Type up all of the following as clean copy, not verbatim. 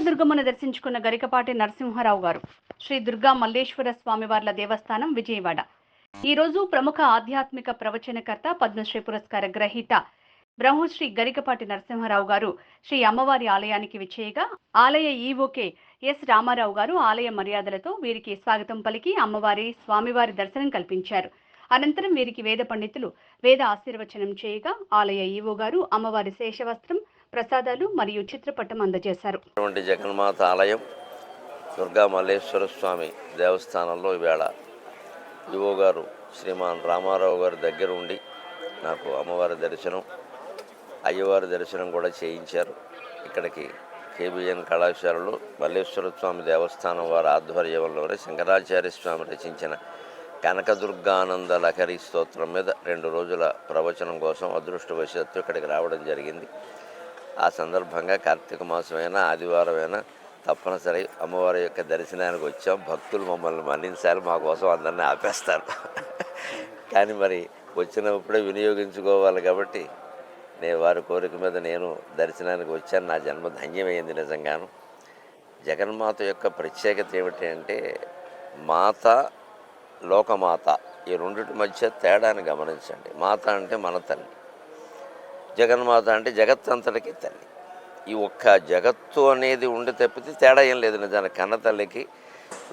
కనకదుర్గమ్మను దర్శించుకున్న గరికపాటి నరసింహారావు గారు. శ్రీ దుర్గా మల్లేశ్వర స్వామివార్ల దేవస్థానం, విజయవాడ. ఈ రోజు ప్రముఖ ఆధ్యాత్మిక ప్రవచనకర్త, పద్మశ్రీ పురస్కార గ్రహీత బ్రహ్మశ్రీ గరికపాటి నరసింహారావు గారు శ్రీ అమ్మవారి ఆలయానికి విచ్చేయగా, ఆలయ ఈవోకే ఎస్ రామారావు గారు ఆలయ మర్యాదలతో వీరికి స్వాగతం పలికి అమ్మవారి స్వామివారి దర్శనం కల్పించారు. అనంతరం వీరికి వేద పండితులు వేద ఆశీర్వచనం చేయగా, ఆలయ ఈవో గారు అమ్మవారి శేషవస్త్రం, ప్రసాదాలు మరియు చిత్రపటం అందజేశారు. జగన్మాత ఆలయం దుర్గా మల్లేశ్వర స్వామి దేవస్థానంలో ఈవేళ ఈవో గారు శ్రీమాన్ రామారావు గారి దగ్గర ఉండి నాకు అమ్మవారి దర్శనం, అయ్యవారి దర్శనం కూడా చేయించారు. ఇక్కడికి కేబిఎన్ కళాశాలలో మల్లేశ్వర స్వామి దేవస్థానం వారి ఆధ్వర్యంలోనే శంకరాచార్య స్వామి రచించిన కనకదుర్గానంద లహరి స్తోత్రం మీద 2 రోజుల ప్రవచనం కోసం అదృష్టవశాత్తు ఇక్కడికి రావడం జరిగింది. ఆ సందర్భంగా కార్తీక మాసమైనా ఆదివారమైనా తప్పనిసరి అమ్మవారి యొక్క దర్శనానికి వచ్చాం. భక్తులు మమ్మల్ని మన్నించాలి, మా కోసం అందరినీ ఆపేస్తారు. కానీ మరి వచ్చినప్పుడే వినియోగించుకోవాలి కాబట్టి నేను వారి కోరిక మీద నేను దర్శనానికి వచ్చాను. నా జన్మ ధన్యమైంది నిజంగాను. జగన్మాత యొక్క ప్రత్యేకత ఏమిటి అంటే, మాత, లోకమాత, ఈ రెండింటి మధ్య తేడాన్ని గమనించండి. మాత అంటే మన తల్లి, జగన్మాత అంటే జగత్తంతటికి తల్లి. ఈ ఒక్క జగత్తు అనేది ఉండి తప్పితే తేడా ఏం లేదు. నిజానికి కన్న తల్లికి,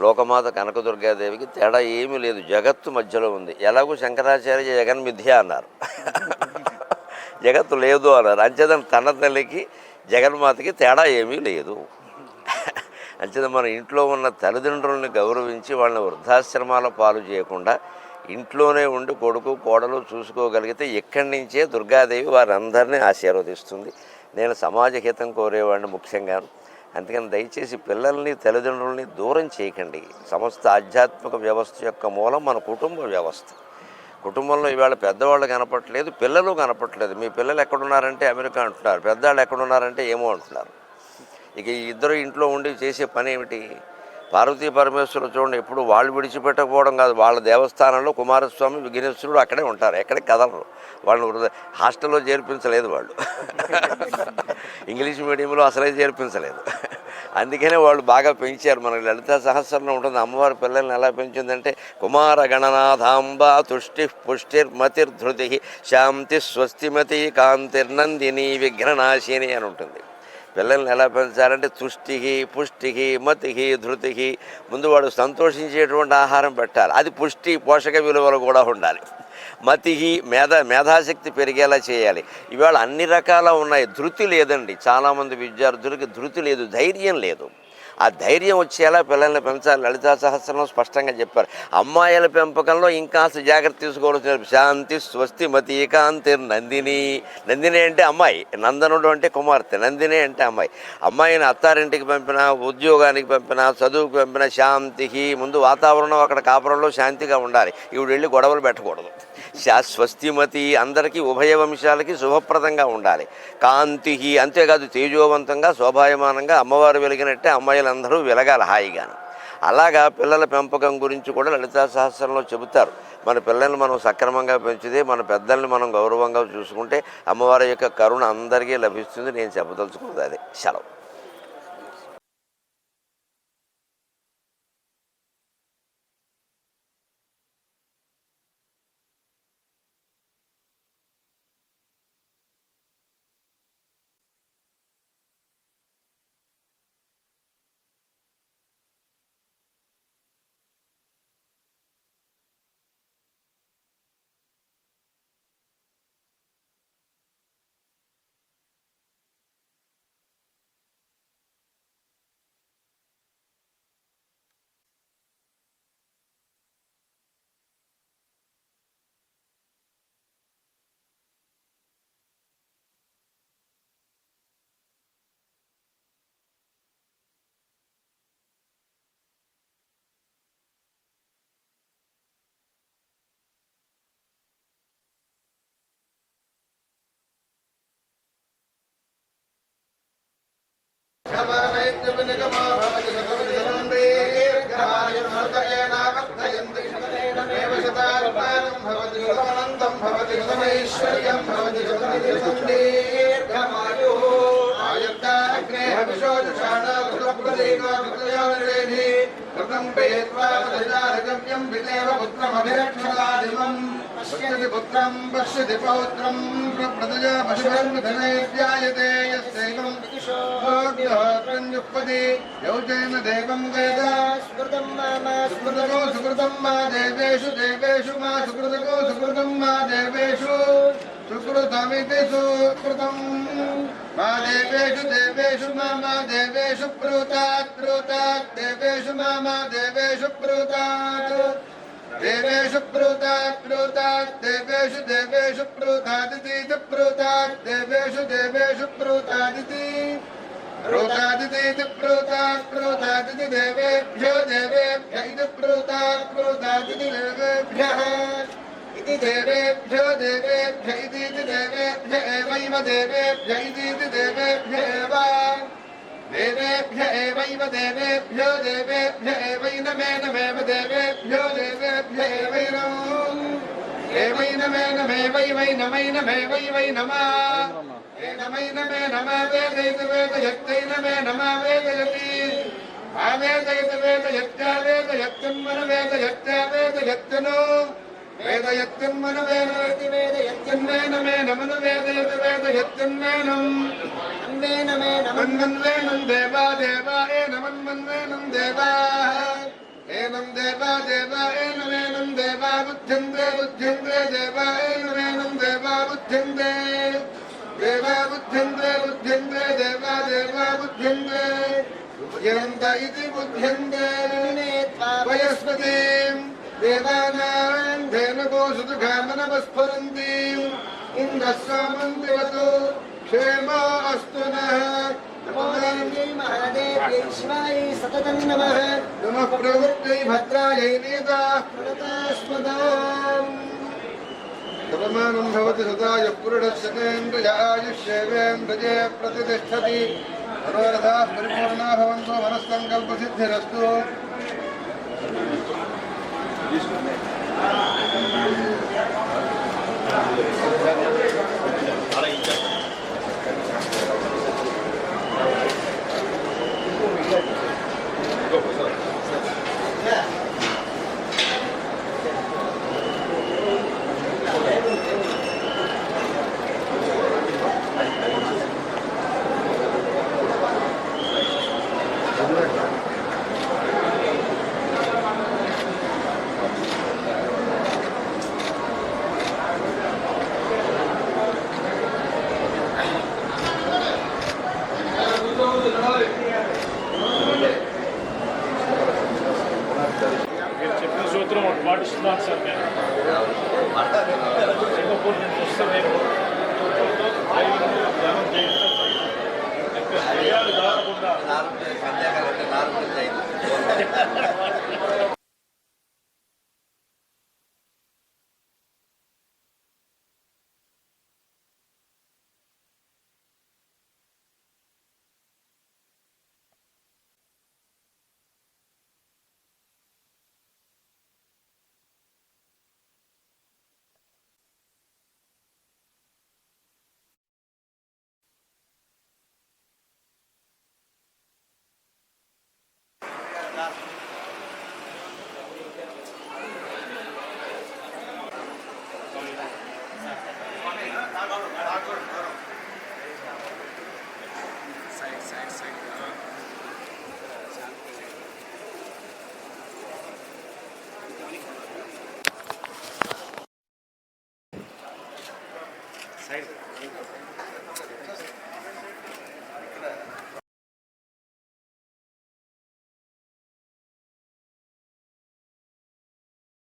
లోకమాత కనకదుర్గాదేవికి తేడా ఏమీ లేదు. జగత్తు మధ్యలో ఉంది. ఎలాగో శంకరాచార్య జగన్ మిథ్య అన్నారు, జగత్తు లేదు అన్నారు. అంచేతన తన తల్లికి జగన్మాతకి తేడా ఏమీ లేదు. అంచేత మన ఇంట్లో ఉన్న తల్లిదండ్రులను గౌరవించి వాళ్ళని వృద్ధాశ్రమాల పాలు చేయకుండా ఇంట్లోనే ఉండి కొడుకు కోడలు చూసుకోగలిగితే ఇక్కడి నుంచే దుర్గాదేవి వారందరినీ ఆశీర్వదిస్తుంది. నేను సమాజ హితం కోరేవాడిని ముఖ్యంగా. అందుకని దయచేసి పిల్లల్ని, తల్లిదండ్రుల్ని దూరం చేయకండి. సమస్త ఆధ్యాత్మిక వ్యవస్థ యొక్క మూలం మన కుటుంబ వ్యవస్థ. కుటుంబంలో ఇవాళ పెద్దవాళ్ళు కనపట్లేదు, పిల్లలు కనపట్లేదు. మీ పిల్లలు ఎక్కడున్నారంటే అమెరికా అంటున్నారు, పెద్దవాళ్ళు ఎక్కడున్నారంటే ఏమో అంటున్నారు. ఇక ఈ ఇద్దరు ఇంట్లో ఉండి చేసే పని ఏమిటి? పార్వతీ పరమేశ్వరులు చూడండి, ఎప్పుడు వాళ్ళు విడిచిపెట్టకపోవడం కాదు, వాళ్ళ దేవస్థానంలో కుమారస్వామి, విఘ్నేశ్వరుడు అక్కడే ఉంటారు, ఎక్కడికి కదలరు. వాళ్ళని హాస్టల్లో చేర్పించలేదు, వాళ్ళు ఇంగ్లీష్ మీడియంలో అసలే చేర్పించలేదు. అందుకనే వాళ్ళు బాగా పెంచారు. మనకి లలితా సహస్రంలో ఉంటుంది అమ్మవారి పిల్లల్ని ఎలా పెంచిందంటే, కుమార గణనాథాంబ తుష్టి పుష్టిర్మతిర్ధృతి శాంతి స్వస్తిమతి కాంతిర్నందిని విఘ్ననాశిని అని ఉంటుంది. పిల్లల్ని ఎలా పెంచాలంటే తుష్టికి, పుష్టికి, మతికి, ధృతికి. ముందు వాడు సంతోషించేటువంటి ఆహారం పెట్టాలి, అది పుష్టి, పోషక విలువలు కూడా ఉండాలి. మతికి, మేధాశక్తి పెరిగేలా చేయాలి. ఇవాళ అన్ని రకాల ఉన్నాయి, ధృతి లేదండి. చాలామంది విద్యార్థులకి ధృతి లేదు, ధైర్యం లేదు. ఆ ధైర్యం వచ్చేలా పిల్లల్ని పెంచాలి. లలితా సహస్రంలో స్పష్టంగా చెప్పారు. అమ్మాయిల పెంపకంలో ఇంకాస్త జాగ్రత్త తీసుకోవాల్సిన శాంతి స్వస్తి మతి కాంతి నందిని. నందిని అంటే అమ్మాయి, నందనుడు అంటే కుమార్తె, నందిని అంటే అమ్మాయి. అమ్మాయిని అత్తారింటికి పంపినా, ఉద్యోగానికి పంపినా, చదువుకు పంపినా శాంతికి, ముందు వాతావరణం అక్కడ కాపురంలో శాంతిగా ఉండాలి. ఇవి వెళ్ళి గొడవలు పెట్టకూడదు. స్వస్తిమతి, అందరికీ ఉభయ వంశాలకి శుభప్రదంగా ఉండాలి. కాంతి, అంతేకాదు తేజోవంతంగా శోభాయమానంగా అమ్మవారు వెలిగినట్టే అమ్మాయిలందరూ వెలగాలి హాయిగాను. అలాగా పిల్లల పెంపకం గురించి కూడా లలితా సహస్రంలో చెబుతారు. మన పిల్లల్ని మనం సక్రమంగా పెంచితే, మన పెద్దల్ని మనం గౌరవంగా చూసుకుంటే అమ్మవారి యొక్క కరుణ అందరికీ లభిస్తుంది. నేను చెప్పదలుచుకున్నది అదే. సెలవు. पश्यति पुत्रं पश्यति पौत्रं प्रप्रदया पशुधने ध्यायते यस्यैनं विदुषोऽग्निहोत्रं जुह्वति यौतेन देवं वेद स्मृतं मा स्मृतको सुकृतं मा देवेषु देवेषु मा सुकृतको सुकृतं मा देवेषु सुकृतमिति सुकृतं मा देवेषु देवेषु मा देवेषु ब्रूतात् ब्रूतात् देवेषु मा देवेषु ब्रूतात् देवेषु ब्रूतात् ब्रूतात् देवेषु देवेषु ब्रूतादिति ब्रूतात् देवेषु देवेषु ब्रूतादिति ब्रूतादिति ब्रूतात् ब्रूतादिति देवेभ्यो देवेभ्य इति ब्रूतात् ब्रूतादिति देवेभ्यः इति देवेभ्यो देवेभ्य इति देवेभ्य एवैव देवेभ्य इति देवेभ्य एव देवेभ्य एवैव देवेभ्यो देवेभ्य एवैनमेनमेव देवेभ्यो देवेभ्य एवैनमेनमेवैवैनमैनमेवैवैनमः एनमैनमे नमः वेदयति वेदयत्यैनमे नमः वेदयति आवेदयति वेदयत्या वेदयत्यन्मन वेदयत्या वेदयत्यनो वेदयत्यन्मन वेदयति वेदयत्यन्मेनमे नमन वेदयति वेदयत्यन्मेनम् अन्वेनमेनमन्वेनं देवा देवा एनमन्वेनं देवाः एनं देवा देवा एनमेनं देवा बुद्ध्यन्ते बुद्ध्यन्ते देवा एनमेनं देवा बुद्ध्यन्ते देवा बुद्ध्यन्ते बुद्ध्यन्ते देवा देवा बुद्ध्यन्ते बुद्ध्यन्त इति बुद्ध्यन्ते वयस्पतिम् देवानां धेनुको सुदुघामनवस्फुरन्तीम् इन्द्रः सोमन्तिवतु क्षेमो अस्तु नः महादेव्यै शिवायै सततं नमः नमः प्रवृत्यै भद्रायै नेताः प्रणतास्मदाम् सर्वमानं भवति सदाय पुरुषस्यतेन्द्रिय आयुष्येवेन्द्रिये प्रतिष्ठति मनोरथाः परिपूर्णा भवन्तु मनस्सङ्कल्पसिद्धिरस्तु చెప్పిన సూత్రం ఒకటి పాటిస్తున్నాను సార్ నేను సింగపూర్ నుంచి వస్తే నేను ధ్యానం చేయించాను చేయాలి దాటకుండా Side.